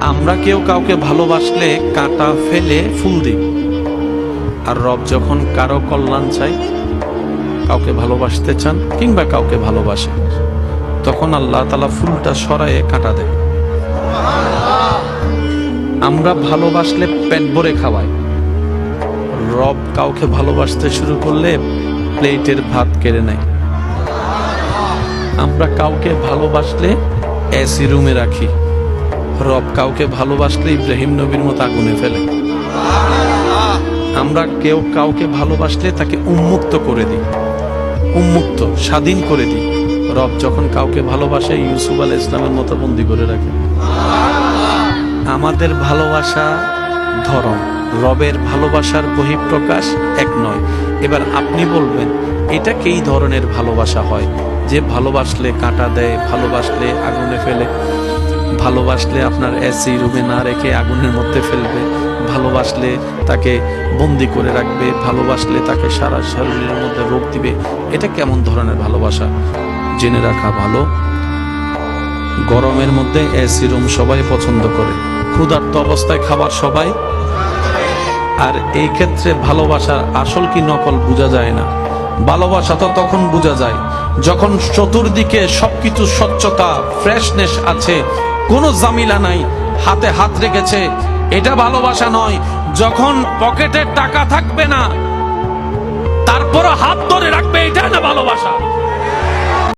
আমরা কেউ কাউকে ভালোবাসলে কাঁটা ফেলে ফুল দিই, আর রব যখন কারো কল্যাণ চাই, কাউকে ভালোবাসতে চান কিংবা কাউকে ভালোবাসে, তখন আল্লাহ তাআলা ফুলটা সরায়ে কাঁটা দেয়। আমরা ভালোবাসলে পেট ভরে খাওয়াই, রব কাউকে ভালোবাসতে শুরু করলে প্লেটের ভাত কেড়ে নেয়। আমরা কাউকে ভালোবাসলে এসি রুমে রাখি, রব কাউকে ভালোবাসলে ইব্রাহিম নবীর মতো আগুনে ফেলে। আমরা কেউ কাউকে ভালোবাসলে তাকে উন্মুক্ত করে দিই, উন্মুক্ত স্বাধীন করে দিই। রব যখন কাউকে ভালোবাসে ইউসুফ আলাইহিস সালামের মতো বন্দী করে রাখে। আমাদের ভালোবাসা ধরন, রবের ভালোবাসার বহিঃপ্রকাশ এক নয়। এবার আপনি বলবেন এটা কি ধরনের ভালোবাসা হয়? যে ভালোবাসলে কাঁটা দেয়, ভালোবাসলে আগুনে ফেলে, ভালোবাসলে আপনার এসি রুমে না রেখে আগুনের মধ্যে ফেলবে, ভালোবাসলে তাকে বন্দি করে রাখবে, ভালোবাসলে তাকে সারা শরীরের মধ্যে রোগ দিবে। এটা কেমন ধরনের ভালোবাসা? জেনে রাখা ভালো, গরমের মধ্যে এসি রুম সবাই পছন্দ করে, ক্ষুধার্ত অবস্থায় খাবার সবাই। আর এই ক্ষেত্রে ভালোবাসার আসল কি নকল বোঝা যায় না। ভালোবাসা তো তখন বোঝা যায় যখন চতুর্দিকে সবকিছু স্বচ্ছতা, ফ্রেশনেস আছে, কোনো জামিলা নাই, হাতে হাত রেখেছে। এটা ভালোবাসা নয়। যখন পকেটে টাকা থাকবে না, তারপরও হাত ধরে রাখবে, এটা না ভালোবাসা।